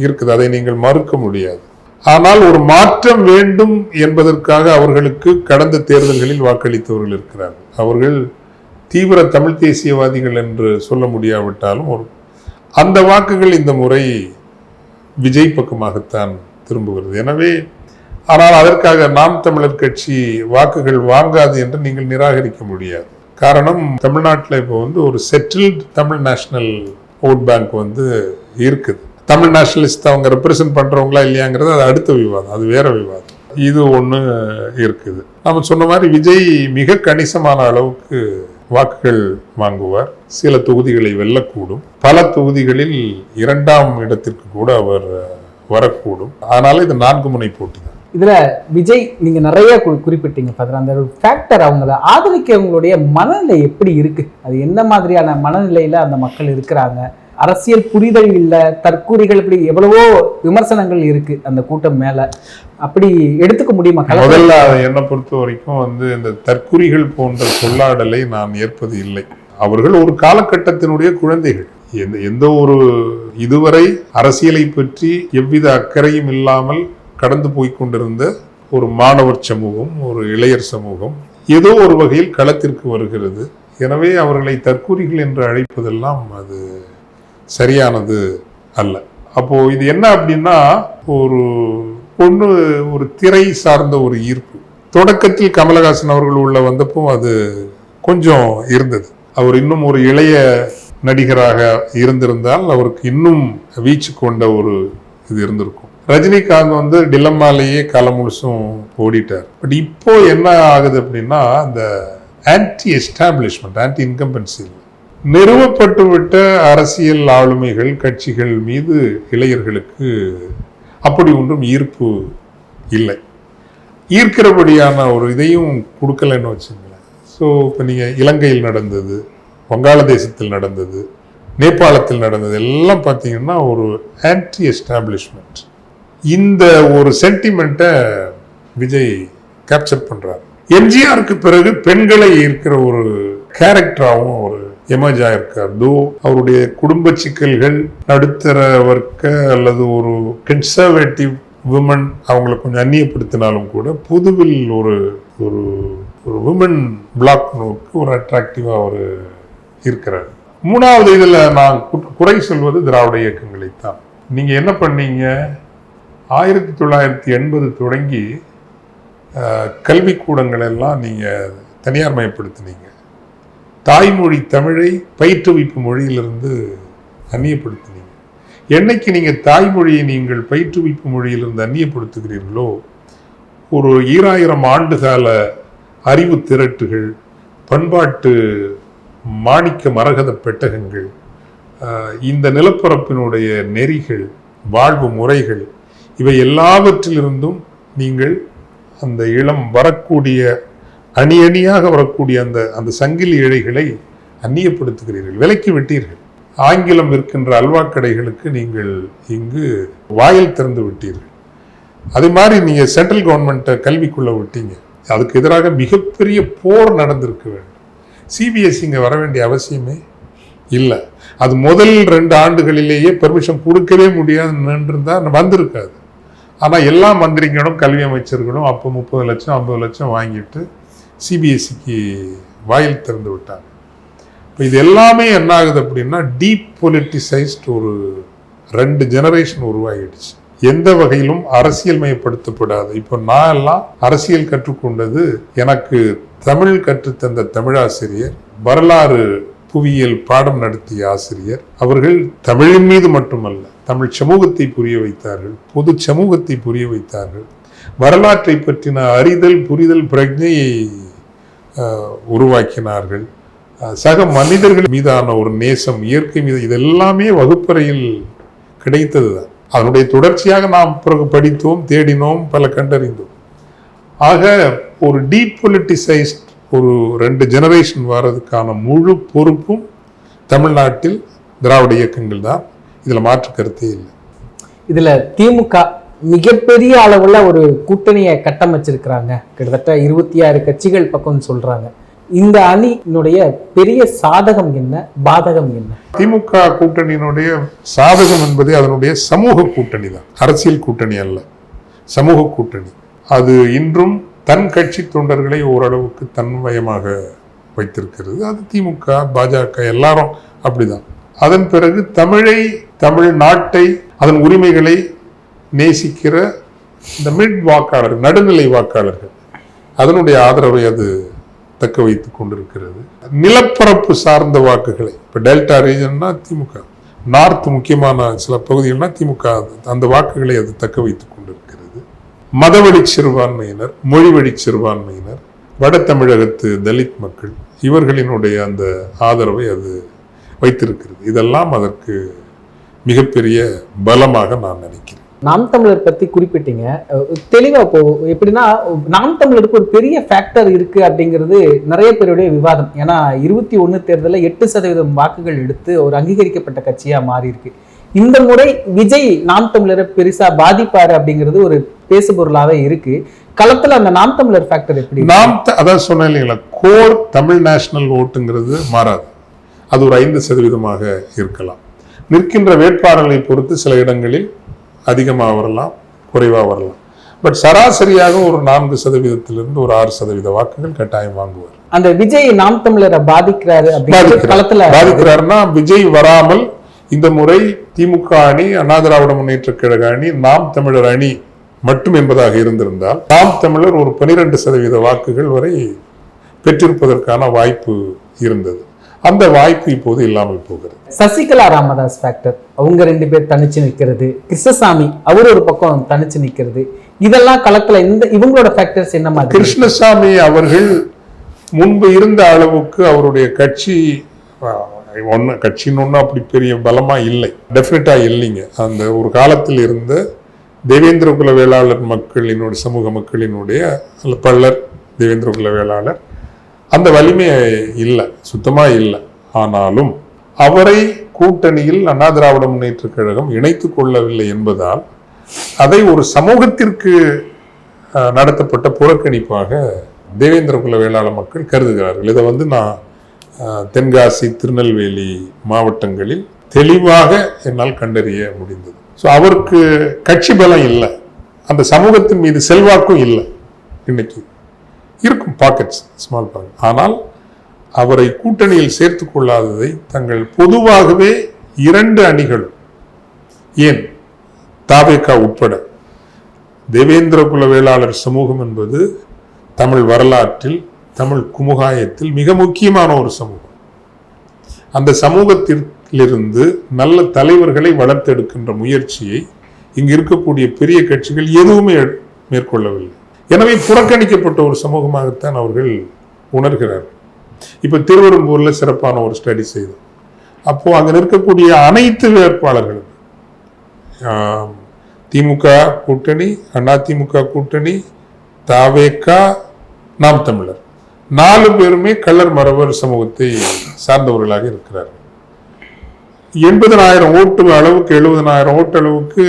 இருக்குது, அதை நீங்கள் மறுக்க முடியாது. ஆனால் ஒரு மாற்றம் வேண்டும் என்பதற்காக அவர்களுக்கு கடந்த தேர்தல்களில் வாக்களித்தவர்கள் இருக்கிறார்கள். அவர்கள் தீவிர தமிழ் தேசியவாதிகள் என்று சொல்ல முடியாவிட்டாலும் அந்த வாக்குகள் இந்த முறை விஜய் பக்கமாகத்தான் திரும்புகிறது. எனவே ஆனால் அதற்காக நாம் தமிழர் கட்சி வாக்குகள் வாங்காது என்று நீங்கள் நிராகரிக்க முடியாது. காரணம், தமிழ்நாட்டில் இப்போ வந்து ஒரு settled Tamil national vote bank வந்து இருக்குது. தமிழ் நேஷனலிஸ்ட் அவங்க ரெப்ரசன்ட் பண்றவங்களா இல்லையாங்கிறது அது அடுத்த விவாதம், அது வேற விவாதம். இது ஒன்று இருக்குது. நம்ம சொன்ன மாதிரி விஜய் மிக கணிசமான அளவுக்கு வாக்குகள் வாங்குவார். சில தொகுதிகளை வெல்லக்கூடும், பல தொகுதிகளில் 2ஆம் இடத்திற்கு கூட அவர் வரக்கூடும். அதனால இது 4 முனை போட்டி தான். இதுல விஜய் நீங்க நிறைய குறிப்பிட்டீங்க ஃபாதர். அந்த ஃபேக்டர் அவங்கள ஆதரிக்கவங்களுடைய மனநிலை எப்படி இருக்கு, அது என்ன மாதிரியான மனநிலையில அந்த மக்கள் இருக்கிறாங்க? அரசியல் புரிதல் இல்ல, தற்கூறிகள், இப்படி எவ்வளவோ விமர்சனங்கள் இருக்கு அந்த கூட்டம் மேல. அப்படி எடுத்துக்க முடியுமா? முதல்ல என்னை பொறுத்த வரைக்கும் வந்து இந்த தற்கூறிகள் போன்ற சொல்லாடலை நான் ஏற்பது இல்லை. அவர்கள் ஒரு காலகட்டத்தினுடைய குழந்தைகள். எந்த ஒரு இதுவரை அரசியலை பற்றி எவ்வித அக்கறையும் இல்லாமல் கடந்து போய்கொண்டிருந்த ஒரு மாணவர் சமூகம், ஒரு இளையர் சமூகம் ஏதோ ஒரு வகையில் களத்திற்கு வருகிறது. எனவே அவர்களை தற்கூறிகள் என்று அழைப்பதெல்லாம் அது சரியானது அல்ல. அப்போ இது என்ன அப்படின்னா, ஒரு திரை சார்ந்த ஒரு ஈர்ப்பு. தொடக்கத்தில் கமலஹாசன் அவர்கள் உள்ள வந்தப்போ அது கொஞ்சம் இருந்தது. அவர் இன்னும் ஒரு இளைய நடிகராக இருந்திருந்தால் அவருக்கு இன்னும் வீச்சு கொண்ட ஒரு இது இருந்திருக்கும். ரஜினிகாந்த் வந்து டிலம்மாலேயே காலம் முழுசும் ஓடிட்டார். பட் இப்போ என்ன ஆகுது அப்படின்னா, அந்த ஆன்டி எஸ்டாப்ளிஷ்மெண்ட், ஆன்டி இன்கம்பன்சி, நிறுவப்பட்டுவிட்ட அரசியல் ஆளுமைகள் கட்சிகள் மீது இளைஞர்களுக்கு அப்படி ஒன்றும் ஈர்ப்பு இல்லை. ஈர்க்கிறபடியான ஒரு இதையும் கொடுக்கலன்னு வச்சுங்களேன். ஸோ இப்போ நீங்கள் இலங்கையில் நடந்தது, வங்காளதேசத்தில் நடந்தது, நேபாளத்தில் நடந்தது எல்லாம் பார்த்தீங்கன்னா ஒரு ஆன்டி எஸ்டாப்ளிஷ்மெண்ட். இந்த ஒரு சென்டிமெண்ட்டை விஜய் கேப்சர் பண்றாரு. எம்ஜிஆருக்கு பிறகு பெண்களை ஈர்க்கிற ஒரு கேரக்டராகவும் ஒரு எமர்ஜ் ஆயிருக்கார். தோ அவருடைய குடும்ப சிக்கல்கள், நடுத்தர வர்க்க அல்லது ஒரு கன்சர்வேட்டிவ் விமன் அவங்களை கொஞ்சம் அந்நியப்படுத்தினாலும் கூட பொதுவில் ஒரு ஒரு விமன் பிளாக் நோக்கு ஒரு அட்ராக்டிவா அவர் இருக்கிறார். 3வது இதில் நான் குறை சொல்வது திராவிட இயக்கங்களைத்தான். நீங்க என்ன பண்ணீங்க, 1980 தொடங்கி கல்விக்கூடங்கள் எல்லாம் நீங்க தனியார் மயப்படுத்தினீங்க. தாய்மொழி தமிழை பயிற்றுவிப்பு மொழியிலிருந்து அந்நியப்படுத்தினீங்க. என்னைக்கு நீங்க தாய்மொழியை நீங்கள் பயிற்றுவிப்பு மொழியிலிருந்து அந்நியப்படுத்துகிறீர்களோ, ஒரு 2000 ஆண்டுகால அறிவு திரட்டுகள், பண்பாட்டு மாணிக்க மரகத பெட்டகங்கள், இந்த நிலப்பரப்பினுடைய நெறிகள், வாழ்வு முறைகள், இவை எல்லாவற்றிலிருந்தும் நீங்கள் அந்த இளம் வரக்கூடிய அணி அணியாக வரக்கூடிய அந்த சங்கிலி இழைகளை அந்நியப்படுத்துகிறீர்கள், விலக்கி விட்டீர்கள். ஆங்கிலம் இருக்கின்ற அல்வா கடைகளுக்கு நீங்கள் இங்கு வாயில் திறந்து விட்டீர்கள். அதே மாதிரி நீங்க சென்ட்ரல் கவர்மெண்ட்டை கல்விக்குள்ள விட்டீங்க. அதுக்கு எதிராக மிகப்பெரிய போர் நடந்திருக்க வேண்டும். சிபிஎஸ்சி இங்க வர வேண்டிய அவசியமே இல்லை. அது முதல் 2 ஆண்டுகளிலேயே பெர்மிஷன் கொடுக்கவே முடியாதுன்னு வந்திருக்காது. ஆனா எல்லா மந்திரிகளும் கல்வி அமைச்சர்களும் அப்போ 30 லட்சம் 50 லட்சம் வாங்கிட்டு சிபிஎஸ்சிக்கு வாயில் திறந்து விட்டாங்க. இப்போ இது எல்லாமே என்ன ஆகுது அப்படின்னா, டீப் பொலிட்டிசைஸ்ட் ஒரு 2 ஜெனரேஷன் உருவாகிடுச்சு. எந்த வகையிலும் அரசியல் மயப்படுத்தப்படாது. இப்போ நான் எல்லாம் அரசியல் கற்றுக்கொண்டது எனக்கு தமிழ் கற்றுத்தந்த தமிழாசிரியர், வரலாறு புவியியல் பாடம் நடத்திய ஆசிரியர். அவர்கள் தமிழின் மீது மட்டுமல்ல, தமிழ் சமூகத்தை புரிய வைத்தார்கள், பொது சமூகத்தை புரிய வைத்தார்கள், வரலாற்றை பற்றின அறிதல் புரிதல் பிரஜையை உருவாக்கினார்கள். சக மனிதர்கள் மீதான ஒரு நேசம், இயற்கை மீது, இதெல்லாமே வகுப்பறையில் கிடைத்தது தான். அதனுடைய தொடர்ச்சியாக நாம் பிறகு படித்தோம், தேடினோம், பல கண்டறிந்தோம். ஆக ஒரு டீபொலிட்டிசைஸ்ட் ஒரு 2 ஜெனரேஷன் வர்றதுக்கான முழு பொறுப்பும் தமிழ்நாட்டில் திராவிட இயக்கங்கள் தான். இதுல மாற்று கருத்தே இல்லை. இதுல திமுக மிகப்பெரிய அளவுல ஒரு கூட்டணியை கட்டமைச்சிருக்கிறாங்க. கிட்டத்தட்ட 26 கட்சிகள் பக்கம் சொல்றாங்க. இந்த அணியினுடைய பெரிய சாதகம் என்ன, பாதகம் என்ன? திமுக கூட்டணியினுடைய சாதகம் என்பதே அதனுடைய சமூக கூட்டணி தான், அரசியல் கூட்டணி அல்ல, சமூக கூட்டணி. அது இன்றும் தன் கட்சி தொண்டர்களை ஓரளவுக்கு தன்வயமாக வைத்திருக்கிறது. அது திமுக, பாஜக எல்லாரும் அப்படிதான். அதன் பிறகு தமிழை, தமிழ் நாட்டை, அதன் உரிமைகளை நேசிக்கிற இந்த மிட் வாக்காளர்கள், நடுநிலை வாக்காளர்கள், அதனுடைய ஆதரவை அது தக்க வைத்துக் கொண்டிருக்கிறது. நிலப்பரப்பு சார்ந்த வாக்குகளை, இப்ப டெல்டா ரீஜன்னா திமுக, நார்த் முக்கியமான சில பகுதிகள்னா திமுக, அந்த வாக்குகளை அது தக்க வைத்துக் கொண்டிருக்கிறது. மதவழி சிறுபான்மையினர், மொழிவழி சிறுபான்மையினர், வட தமிழகத்து தலித் மக்கள், இவர்களினுடைய அந்த ஆதரவை அது வைத்திருக்கிறது. இதெல்லாம் அதற்கு மிகப்பெரிய பலமாக நான் நினைக்கிறேன். நாம் தமிழர் பத்தி குறிப்பிட்டீங்க, தெளிவா இப்போ எப்படின்னா, நாம் தமிழருக்கு ஒரு பெரிய ஃபேக்டர் இருக்கு அப்படிங்கிறது நிறைய பேருடைய விவாதம். ஏன்னா 21 தேர்தலில் 8% வாக்குகள் எடுத்து ஒரு அங்கீகரிக்கப்பட்ட கட்சியா மாறி இருக்கு. இந்த முறை விஜய் நாம் தமிழரை பெருசா பாதிப்பாரு அப்படிங்கிறது ஒரு பேசுபொருளாவே இருக்கு. களத்துல அந்த நாம் தமிழர் ஃபேக்டர் எப்படி? அதான் சொன்னேன் இல்லைங்களா, கோர் தமிழ் நேஷனல் ஓட்டுங்கிறது மாறாது. அது ஒரு 5% இருக்கலாம். நிற்கின்ற வேட்பாளர்களை பொறுத்து சில இடங்களில் அதிகமாக வரலாம், குறைவாக வரலாம். பட் சராசரியாக ஒரு 4%-இருந்து ஒரு 6% வாக்குகள் கட்டாயம் வாங்குவார். அந்த விஜய் நாம் தமிழரை பாதிக்கிறாருன்னா, விஜய் வராமல் இந்த முறை திமுக அணி, அண்ணா திராவிட முன்னேற்ற கழக அணி, நாம் தமிழர் அணி மட்டும் என்பதாக இருந்திருந்தால் நாம் தமிழர் ஒரு 12% வாக்குகள் வரை பெற்றிருப்பதற்கான வாய்ப்பு இருந்தது. அந்த வாய்ப்பு இப்போது இல்லாமல் போகிறது. சசிகலா ராமதாஸ் ஃபேக்டர், அவங்க 2 பேர் தனிச்சு நிற்கிறது, கிருஷ்ணசாமி அவர் ஒரு பக்கம் தனிச்சு நிற்கிறது, இதெல்லாம் களத்துல இவங்களோட ஃபேக்டர்ஸ் என்ன மாதிரி? கிருஷ்ணசாமி அவர்கள் முன்பு இருந்த அளவுக்கு அவருடைய கட்சின்னு அப்படி பெரிய பலமா இல்லை, டெஃபினட்டா இல்லைங்க. அந்த ஒரு காலத்தில் இருந்த தேவேந்திர குல வேளாளர் மக்களினுடைய, சமூக மக்களினுடைய பல்லர் தேவேந்திர குல வேளாளர் அந்த வலிமை இல்லை, சுத்தமா இல்லை. ஆனாலும் அவரை கூட்டணியில் அண்ணா திராவிட முன்னேற்ற கழகம் இணைத்துக் கொள்ளவில்லை என்பதால் அதை ஒரு சமூகத்திற்கு நடத்தப்பட்ட புறக்கணிப்பாக தேவேந்திர குல வேளாளர் மக்கள் கருதுகிறார்கள். இதை நான் தென்காசி, திருநெல்வேலி மாவட்டங்களில் தெளிவாக என்னால் கண்டறிய முடிந்தது. ஸோ அவருக்கு கட்சி பலம் இல்லை, அந்த சமூகத்தின் மீது செல்வாக்கும் இல்லை. இன்னைக்கு இருக்கும் பாக்கெட்ஸ், ஸ்மால் பாக்கெட். ஆனால் அவரை கூட்டணியில் சேர்த்து கொள்ளாததை தங்கள் பொதுவாகவே 2 அணிகளும், ஏன் தாவேகா உட்பட தேவேந்திர குல வேளாளர் சமூகம் என்பது தமிழ் வரலாற்றில், தமிழ் குமுகாயத்தில் மிக முக்கியமான ஒரு சமூகம். அந்த சமூகத்திலிருந்து நல்ல தலைவர்களை வளர்த்தெடுக்கின்ற முயற்சியை இங்கு இருக்கக்கூடிய பெரிய கட்சிகள் எதுவுமே மேற்கொள்ளவில்லை. எனவே புறக்கணிக்கப்பட்ட ஒரு சமூகமாகத்தான் அவர்கள் உணர்கிறார்கள். இப்ப திருவெரும்பூர்ல சிறப்பான ஒரு ஸ்டடி செய்தோம். அப்போ அங்க இருக்கக்கூடிய அனைத்து வேட்பாளர்களும் திமுக கூட்டணி, அதிமுக கூட்டணி, தாவேகா, நாம் தமிழர் 4 பேருமே கள்ளர் மறவர் சமூகத்தை சார்ந்தவர்களாக இருக்கிறார்கள். 80,000 ஓட்டு அளவுக்கு 70,000 ஓட்டு அளவுக்கு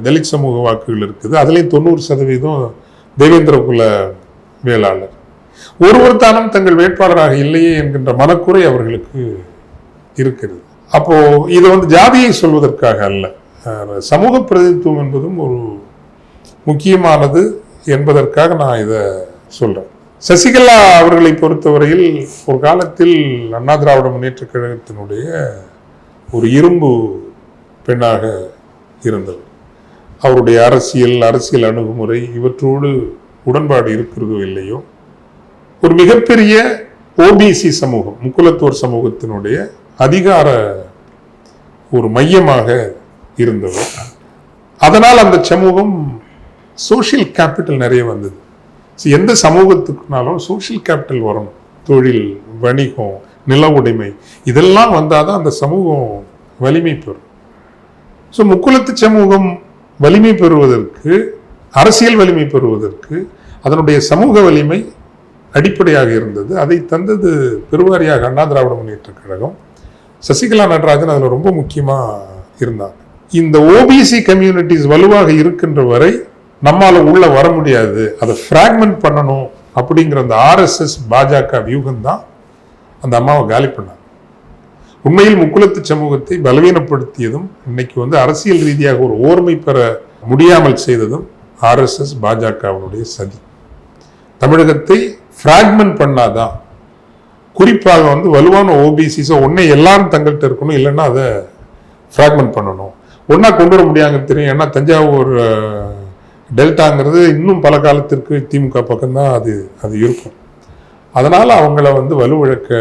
தலித் சமூக வாக்குகள் இருக்குது. அதுலேயும் 90% தேவேந்திர குல வேளாளர். ஒருவர் தானும் தங்கள் வேட்பாளராக இல்லையே என்கின்ற மனக்குறை அவர்களுக்கு இருக்கிறது. அப்போ இதை ஜாதியை சொல்வதற்காக அல்ல, சமூக பிரதிநிதித்துவம் என்பதும் ஒரு முக்கியமானது என்பதற்காக நான் இதை சொல்றேன். சசிகலா அவர்களை பொறுத்தவரையில் ஒரு காலத்தில் அண்ணா திராவிட முன்னேற்ற கழகத்தினுடைய ஒரு இரும்பு பெண்ணாக இருந்தவர். அவருடைய அரசியல் அணுகுமுறை இவற்றோடு உடன்பாடு இருக்கிறதோ இல்லையோ, ஒரு மிகப்பெரிய ஓபிசி சமூகம், முக்குலத்தோர் சமூகத்தினுடைய அதிகார ஒரு மையமாக இருந்தவர். அதனால் அந்த சமூகம் சோசியல் கேபிட்டல் நிறைய வந்தது. எந்த சமூகத்துக்குனாலும் சோசியல் கேபிட்டல் வரணும். தொழில், வணிகம், நில உடைமை இதெல்லாம் வந்தாதான் அந்த சமூகம் வலிமை பெறும். ஸோ முக்குலத்து சமூகம் வலிமை பெறுவதற்கு, அரசியல் வலிமை பெறுவதற்கு அதனுடைய சமூக வலிமை அடிப்படையாக இருந்தது. அதை தந்தது பெருவாரியாக அண்ணா திராவிட முன்னேற்ற கழகம். சசிகலா நடராஜன் அதில் ரொம்ப முக்கியமாக இருந்தாங்க. இந்த ஓபிசி கம்யூனிட்டிஸ் வலுவாக இருக்கின்ற வரை நம்மால உள்ள வர முடியாது, அதை ஃப்ராக்மெண்ட் பண்ணணும் அப்படிங்கிற அந்த RSS பாஜக வியூகம் தான் அந்த அம்மாவை காலி பண்ணாங்க. உண்மையில் முக்குலத்து சமூகத்தை பலவீனப்படுத்தியதும், இன்னைக்கு அரசியல் ரீதியாக ஒரு ஓர்மை பெற முடியாமல் செய்ததும் RSS பாஜகவினுடைய சதி. தமிழகத்தை ஃப்ராக்மெண்ட் பண்ணாதான், குறிப்பாக வலுவான ஓபிசிஸை ஒன்னே எல்லாரும் தங்கள்கிட்ட இருக்கணும், இல்லைன்னா அதை ஃப்ராக்மெண்ட் பண்ணணும். ஒன்னா கொண்டு வர முடியாங்க தெரியும். ஏன்னா தஞ்சாவூர் டெல்டாங்கிறது இன்னும் பல காலத்திற்கு திமுக பக்கம்தான் அது இருக்கும். அதனால அவங்கள வலுவிழக்க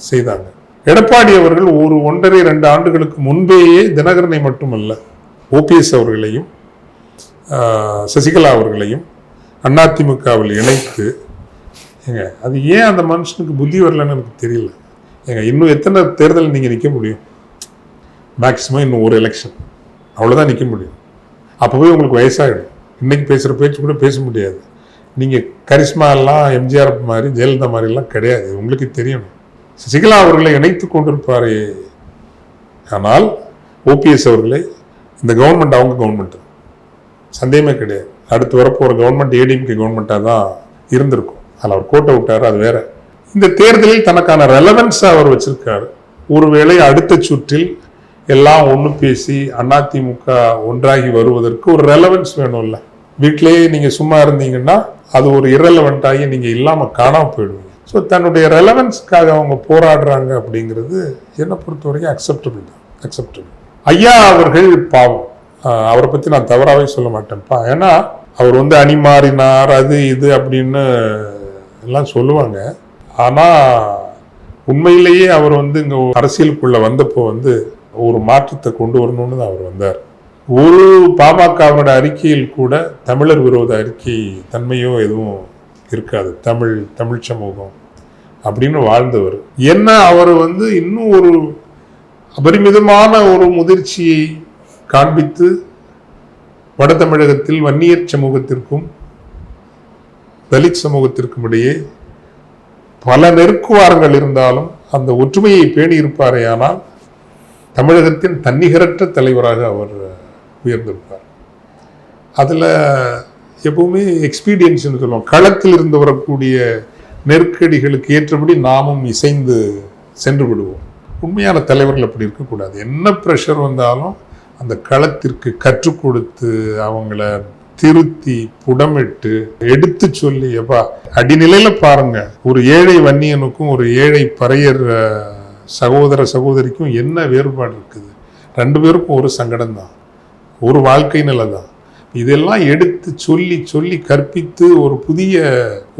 செய்தாங்க. எடப்பாடி அவர்கள் ஒரு 1.5-2 ஆண்டுகளுக்கு முன்பேயே தினகரனை மட்டுமல்ல, OPS அவர்களையும் சசிகலா அவர்களையும் அதிமுகவில் இணைத்து, அது ஏன் அந்த மனுஷனுக்கு புத்தி வரலன்னு எனக்கு தெரியல. இன்னும் எத்தனை தேர்தல் நீங்க நிற்க முடியும்? மேக்சிமம் இன்னும் ஒரு எலெக்ஷன், அவ்வளோதான் நிற்க முடியும். அப்போவே உங்களுக்கு வயசாகிடும். இன்னைக்கு பேசுகிற பேச்சு கூட பேச முடியாது. நீங்கள் கரிஷ்மா எல்லாம் எம்ஜிஆர் மாதிரி, ஜெயலலிதா மாதிரிலாம் கிடையாது, உங்களுக்கு தெரியணும். சசிகலா அவர்களை இணைத்து கொண்டிருப்பாரே, ஆனால் OPS அவர்களை இந்த கவர்மெண்ட் அவங்க கவர்மெண்ட் சந்தேகமே கிடையாது. அடுத்து வரப்போகிற கவர்மெண்ட் ADMK கவர்மெண்ட்டாக தான் இருந்திருக்கும். அதில் அவர் கோட்டை விட்டார், அது வேற. இந்த தேர்தலில் தனக்கான ரெலவன்ஸை அவர் வச்சிருக்காரு. ஒருவேளை அடுத்த சுற்றில் எல்லாம் ஒன்று பேசி அதிமுக ஒன்றாகி வருவதற்கு ஒரு ரெலவன்ஸ் வேணும்ல. வீட்டிலேயே நீங்கள் சும்மா இருந்தீங்கன்னா அது ஒரு இரலவெண்ட் ஆகி நீங்கள் இல்லாமல் காணாமல் போயிடுவீங்க. ஸோ தன்னுடைய ரெலவன்ஸ்க்காக அவங்க போராடுறாங்க அப்படிங்கிறது என்னை பொறுத்த வரைக்கும் அக்செப்டபிள். ஐயா அவர்கள் பாவம், அவரை பற்றி நான் தவறாகவே சொல்ல மாட்டேன்ப்பா. ஏன்னா அவர் அணி மாறினார், அது இது அப்படின்னு எல்லாம் சொல்லுவாங்க. ஆனால் உண்மையிலேயே அவர் இங்கே அரசியலுக்குள்ள வந்தப்போ ஒரு மாற்றத்தை கொண்டு வரணும்னு தான் அவர் வந்தார். ஒரு பாமகவோட அறிக்கையில் கூட தமிழர் விரோத அறிக்கை தன்மையோ எதுவும் இருக்காது. தமிழ் சமூகம் அப்படின்னு வாழ்ந்தவர். என்ன அவர் இன்னும் ஒரு அபரிமிதமான ஒரு முதிர்ச்சியை காண்பித்து வட தமிழகத்தில் வன்னியர் சமூகத்திற்கும் தலித் சமூகத்திற்கும் இடையே பல நெருக்குவாரங்கள் இருந்தாலும் அந்த ஒற்றுமையை பேணி இருப்பாரே, ஆனால் தமிழகத்தின் தன்னிகரற்ற தலைவராக அவர் உயர்ந்திருப்பார். அதில் எப்பவுமே எக்ஸ்பீரியன்ஸ்னு சொல்லுவோம். களத்தில் இருந்து வரக்கூடிய நெருக்கடிகளுக்கு ஏற்றபடி நாமும் இசைந்து சென்று விடுவோம். உண்மையான தலைவர்கள் அப்படி இருக்கக்கூடாது. என்ன ப்ரெஷர் வந்தாலும் அந்த களத்திற்கு கற்றுக் கொடுத்து அவங்கள திருத்தி புடமிட்டு எடுத்து சொல்லி, எப்பா அடிநிலையில பாருங்க, ஒரு ஏழை வன்னியனுக்கும் ஒரு ஏழை பறையர் சகோதரிக்கும் என்ன வேறுபாடு இருக்குது? 2 பேருக்கும் ஒரு சங்கடம் தான். ஒரு வாழ்க்கை நிலை தான். இதெல்லாம் எடுத்து சொல்லி சொல்லி கற்பித்து ஒரு புதிய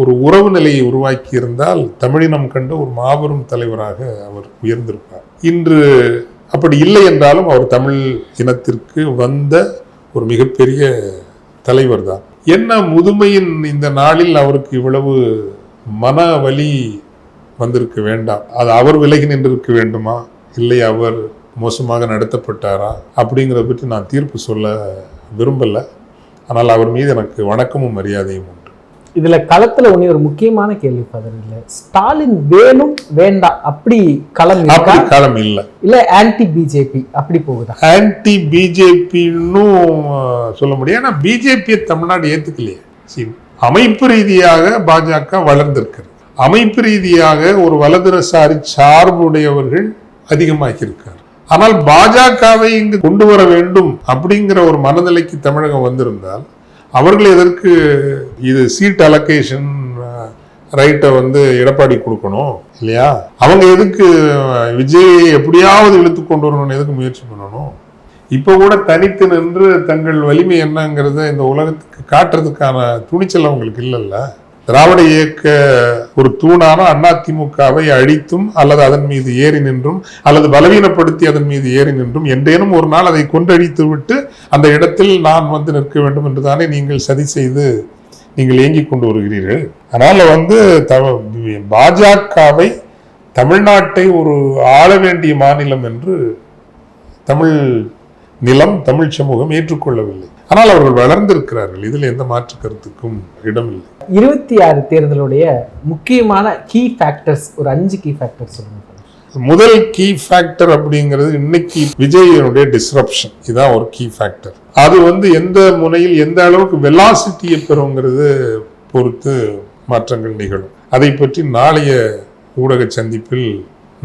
ஒரு உறவு நிலையை உருவாக்கி இருந்தால் தமிழினம் கண்ட ஒரு மாபெரும் தலைவராக அவர் உயர்ந்திருப்பார். இன்று அப்படி இல்லை என்றாலும் அவர் தமிழ் இனத்திற்கு வந்த ஒரு மிகப்பெரிய தலைவர் தான். என்ன முதுமையின் இந்த நாளில் அவருக்கு இவ்வளவு மன வலி வந்திருக்க வேண்டாம். அது அவர் விலகி நின்றிருக்க வேண்டுமா, இல்லை அவர் மோசமாக நடத்தப்பட்டாரா அப்படிங்கிறத பற்றி நான் தீர்ப்பு சொல்ல விரும்பலை. ஆனால் அவர் மீது எனக்கு வணக்கமும் மரியாதையும் உண்டு. இதுல களத்துல ஒரு முக்கியமான கேள்வி ஃபாதர், இல்ல ஸ்டாலின் வேணும் வேண்டாம் அப்படி களம் இல்லை, இல்ல ஆன்டி பிஜேபி அப்படி போகுதா? ஆன்டி பிஜேபின்னு சொல்ல முடியும். ஏன்னா பிஜேபியை தமிழ்நாடு ஏத்துக்கலையே. அமைப்பு ரீதியாக பாஜக வளர்ந்திருக்கிறது. அமைப்பு ரீதியாக ஒரு வலதுசாரி சார்புடையவர்கள் அதிகமாகி இருக்கார். ஆனால் பாஜகவை இங்கு கொண்டு வர வேண்டும் அப்படிங்கிற ஒரு மனநிலைக்கு தமிழகம் வந்திருந்தால் அவர்கள் எதற்கு இது சீட் அலோகேஷன் ரைட்டை எடப்பாடி கொடுக்கணும் இல்லையா? அவங்க எதுக்கு விஜயை எப்படியாவது இழுத்து கொண்டு வரணும்னு எதுக்கு முயற்சி பண்ணணும்? இப்போ கூட தனித்து நின்று தங்கள் வலிமை என்னங்கிறத இந்த உலகத்துக்கு காட்டுறதுக்கான துணிச்சல் அவங்களுக்கு இல்லைல்ல. திராவிட இயக்க ஒரு தூணான அதிமுகவை அழித்தும் அல்லது அதன் மீது ஏறி நின்றும் அல்லது பலவீனப்படுத்தி அதன் மீது ஏறி நின்றும் என்றேனும் ஒரு நாள் அதை கொன்றழித்து விட்டு அந்த இடத்தில் நான் நிற்க வேண்டும் என்றுதானே நீங்கள் சதி செய்து நீங்கள் இயங்கிக் கொண்டு வருகிறீர்கள். அதனால பாஜகவை தமிழ்நாட்டை ஒரு ஆள வேண்டிய மாநிலம் என்று தமிழ் நிலம் தமிழ் சமூகம் ஏற்றுக்கொள்ளவில்லை. ஆனால் அவர்கள் வளர்ந்திருக்கிறார்கள். இதில் எந்த மாற்று கருத்துக்கும் இடமில்லை. 26 தேர்தலுடைய முக்கியமான கீ ஃபேக்டர்ஸ் ஒரு 5 கீ ஃபேக்டர்ஸ் சொல்லுங்க. முதல் கீ ஃபேக்டர் அப்படிங்கிறது இன்னைக்கு விஜயனுடைய டிஸ்ரப்ஷன். இதுதான் ஒரு கீ ஃபேக்டர். அது எந்த முனையில் எந்த அளவுக்கு வெலாசிட்டியை பெறுங்கிறது பொறுத்து மாற்றங்கள் நிகழும். அதை பற்றி நாளைய ஊடக சந்திப்பில்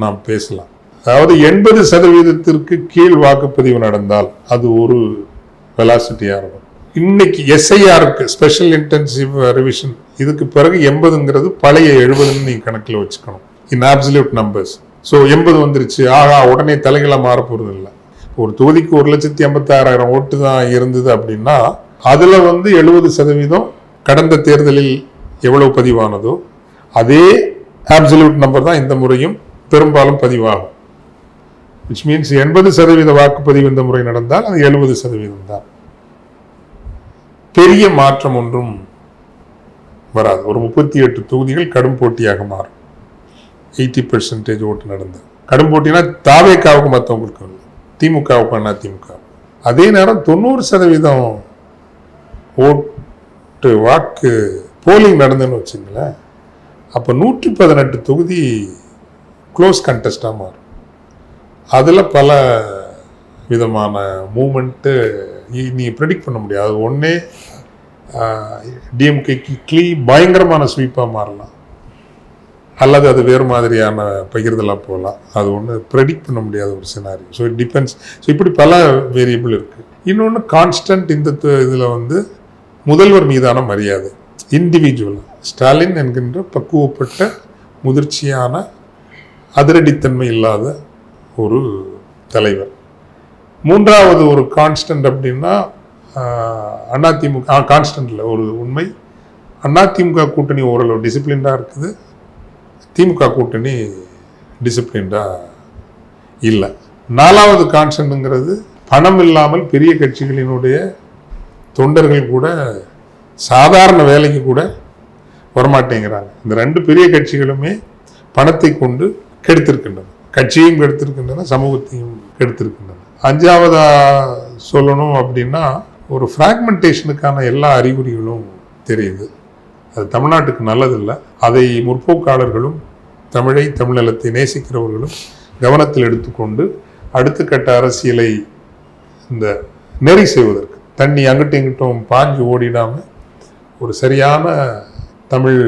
நாம் பேசலாம். அதாவது 80% கீழ் வாக்குப்பதிவு நடந்தால் அது ஒரு வெலாசிட்டியா இருக்கும். இன்னைக்கு எஸ்ஐஆருக்கு ஸ்பெஷல் இன்டென்சிவ் ரிவிஷன் இதுக்கு பிறகு 80ங்கிறது பழைய 70ன்னு நீங்க கணக்கில் வச்சுக்கணும். இன் அப்சல்யூட் நம்பர்ஸ். ஸோ 80 வந்துருச்சு, உடனே தலைகளை மாற போறது இல்லை. ஒரு தொகுதிக்கு 1,86,000 ஓட்டு தான் இருந்தது அப்படின்னா அதுல 70% கடந்த தேர்தலில் எவ்வளவு பதிவானதோ அதே அப்சல்யூட் நம்பர் தான் இந்த முறையும் பெரும்பாலும் பதிவாகும். விச் மீன்ஸ் 80% வாக்குப்பதிவு இந்த முறை நடந்தால் அது 70% தான். பெரிய மாற்றம் ஒன்றும் வராது. ஒரு 38 தொகுதிகள் கடும் போட்டியாக மாறும். 80% ஓட்டு நடந்தது. கடும் போட்டினா தாவேக்காவுக்கு மற்றவங்களுக்கு இல்லை, திமுகவுக்கு அதிமுக. அதே நேரம் 90% ஓட்டு வாக்கு போலிங் நடந்துன்னு வச்சுங்களேன். அப்போ 118 தொகுதி க்ளோஸ் கண்டெஸ்டாக மாறும். அதில் பல விதமான மூமெண்ட்டு நீ ப்ரெடிக்ட் பண்ண முடியாது. அது ஒன்றே டிஎம்கேக்கு பயங்கரமான ஸ்வீப்பாக மாறலாம், அல்லது அது வேறு மாதிரியான பகிர்தலாக போகலாம். அது ஒன்று ப்ரெடிக்ட் பண்ண முடியாத ஒரு scenery. So it depends. So இப்படி பல வேரியபிள் இருக்குது. இன்னொன்று கான்ஸ்டன்ட் இந்த இதில் முதல்வர் மீதான மரியாதை. இண்டிவிஜுவலாக ஸ்டாலின் என்கின்ற பக்குவப்பட்ட முதிர்ச்சியான அதிரடித்தன்மை இல்லாத ஒரு தலைவர். மூன்றாவது ஒரு கான்ஸ்டன்ட் அப்படின்னா அதிமுக கான்ஸ்டன்ட்ல ஒரு உண்மை, அதிமுக கூட்டணி ஓரளவு டிசிப்ளின்டாக இருக்குது, திமுக கூட்டணி டிசிப்ளின்டாக இல்லை. நாலாவது கான்ஸ்டன்ட்ங்கிறது பணம் இல்லாமல் பெரிய கட்சிகளினுடைய தொண்டர்கள் கூட சாதாரண வேலைக்கு கூட வரமாட்டேங்கிறாங்க. இந்த 2 பெரிய கட்சிகளுமே பணத்தை கொண்டு கெடுத்திருக்கின்றன, கட்சியையும் கெடுத்திருக்கின்றன, சமூகத்தையும் கெடுத்திருக்கின்றன. 5ஆவதா சொல்லணும் அப்படின்னா ஒரு ஃப்ராக்மெண்டேஷனுக்கான எல்லா அறிகுறிகளும் தெரியுது. அது தமிழ்நாட்டுக்கு நல்லதில்லை. அதை முற்போக்காளர்களும் தமிழை தமிழ்நிலத்தை நேசிக்கிறவர்களும் கவனத்தில் எடுத்துக்கொண்டு அடுத்த கட்ட அரசியலை இந்த நெறி செய்வதற்கு தண்ணி அங்கிட்டும் இங்கிட்டும் பாஞ்சு ஓடிடாமல் ஒரு சரியான தமிழ்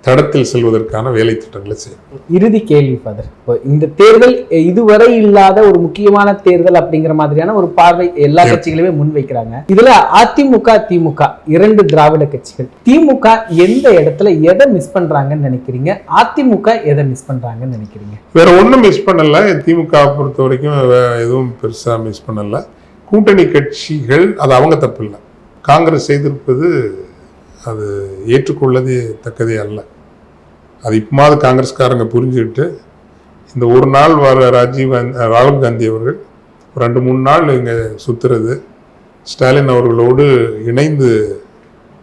தடத்தில் செல்வதற்கான வேலை திட்டங்களை செய்யும். இறுதி கேள்வி ஃபாதர், இந்த தேர்தல் இதுவரை இல்லாத ஒரு முக்கியமான தேர்தல் அப்படிங்கிற மாதிரியான ஒரு பார்வை எல்லா கட்சிகளுமே முன்வைக்கிறாங்க. இதுல அதிமுக திமுக 2 திராவிட கட்சிகள், திமுக எந்த இடத்துல எதை மிஸ் பண்றாங்கன்னு நினைக்கிறீங்க? அதிமுக எதை மிஸ் பண்றாங்கன்னு நினைக்கிறீங்க? வேற ஒன்றும் மிஸ் பண்ணல. திமுக பொறுத்த வரைக்கும் எதுவும் பெருசா மிஸ் பண்ணல. கூட்டணி கட்சிகள் அது அவங்க தப்பு இல்லை. காங்கிரஸ் செய்திருப்பது அது ஏற்றுக்கொள்ளதே தக்கதே அல்ல. அது இப்போது காங்கிரஸ்காரங்க புரிஞ்சுக்கிட்டு இந்த ஒரு நாள் வர ராகுல் காந்தி அவர்கள் 2-3 நாள் இங்கே சுற்றுறது, ஸ்டாலின் அவர்களோடு இணைந்து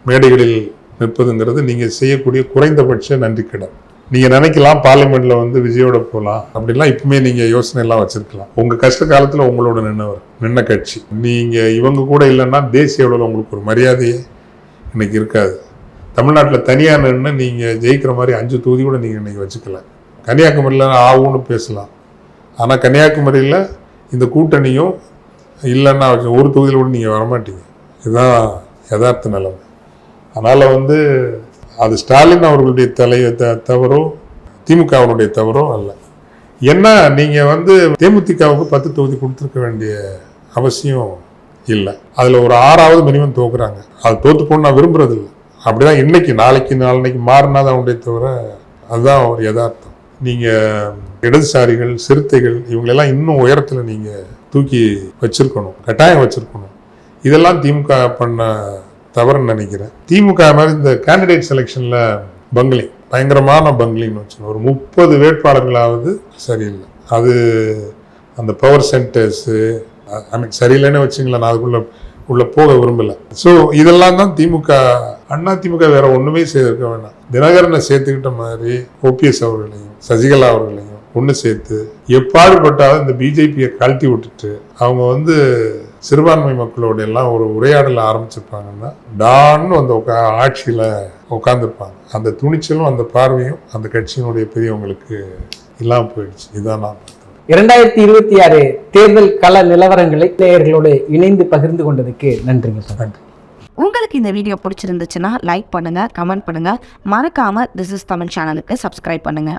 மேடைகளில் நிற்பதுங்கிறது நீங்கள் செய்யக்கூடிய குறைந்தபட்ச நன்றிக்கடன். நீங்கள் நினைக்கலாம் பார்லிமெண்ட்டில் வந்து விஜயோட போகலாம் அப்படிலாம் இப்பவுமே நீங்கள் யோசனை எல்லாம் வச்சுருக்கலாம். உங்கள் கஷ்ட காலத்தில் உங்களோட நின்ன கட்சி. நீங்கள் இவங்க கூட இல்லைன்னா தேசிய அளவில் உங்களுக்கு ஒரு மரியாதையே இன்னைக்கு இருக்காது. தமிழ்நாட்டில் தனியாக நின்று நீங்கள் ஜெயிக்கிற மாதிரி 5 தொகுதி கூட நீங்கள் இன்றைக்கி வச்சுக்கல. கன்னியாகுமரியில் ஆகும்னு பேசலாம், ஆனால் கன்னியாகுமரியில் இந்த கூட்டணியும் இல்லைன்னா ஒரு தொகுதியில் கூட நீங்கள் வரமாட்டீங்க. இதுதான் யதார்த்த நிலைமை. அதனால் வந்து அது ஸ்டாலின் அவர்களுடைய தவறோ திமுகவுடைய தவறோ அல்ல. ஏன்னா நீங்கள் வந்து தேமுதிகவுக்கு 10 தொகுதி கொடுத்துருக்க வேண்டிய அவசியம் இல்லை. அதில் ஒரு 6ஆவது மினிமம் தோக்குறாங்க. அது தோற்று போகணும் நான் விரும்புறதில்லை. அப்படிதான் இன்னைக்கு நாளைக்கு மாறினா தான் அவனுடைய தவிர அதுதான் ஒரு யதார்த்தம். நீங்கள் இடதுசாரிகள் சிறுத்தைகள் இவங்களெல்லாம் இன்னும் உயரத்தில் நீங்கள் தூக்கி வச்சிருக்கணும், கட்டாயம் வச்சிருக்கணும். இதெல்லாம் திமுக பண்ண தவறுன்னு நினைக்கிறேன். திமுக மாதிரி இந்த கேண்டிடேட் செலெக்ஷனில் பங்கிலிங், பயங்கரமான பங்கிலிங்னு வச்சுக்கணும். ஒரு 30 வேட்பாளர்களாவது சரியில்லை. அது அந்த பவர் சென்டர்ஸு சரியில்லைன்னு வச்சுங்களேன். நான் அதுக்குள்ளே போக விரும்பலை. ஸோ இதெல்லாம் தான் திமுக. அதிமுக வேற ஒன்றுமே செய்திருக்க வேண்டாம். தினகரனை சேர்த்துக்கிட்ட மாதிரி ஓபிஎஸ் அவர்களையும் சசிகலா அவர்களையும் ஒன்று சேர்த்து எப்பாடுபட்டாலும் இந்த பிஜேபியை கழட்டி விட்டுட்டு அவங்க வந்து சிறுபான்மை மக்களோட எல்லாம் ஒரு உரையாடலை ஆரம்பிச்சிருப்பாங்கன்னா டான்னு அந்த ஆட்சியில் உட்காந்துருப்பாங்க. அந்த துணிச்சலும் அந்த பார்வையும் அந்த கட்சியினுடைய பெரியவங்களுக்கு இல்லாமல் போயிடுச்சு. இதுதான் நான் 2026 தேர்தல் கள நிலவரங்களை நேயர்களோடு இணைந்து பகிர்ந்து கொண்டதுக்கு நன்றிங்க சார். நன்றி. உங்களுக்கு இந்த வீடியோ பிடிச்சிருந்துச்சுன்னா லைக் பண்ணுங்க, கமெண்ட் பண்ணுங்க, மறக்காம திஸ் இஸ் தமிழ் சேனலுக்கு சப்ஸ்கிரைப் பண்ணுங்க.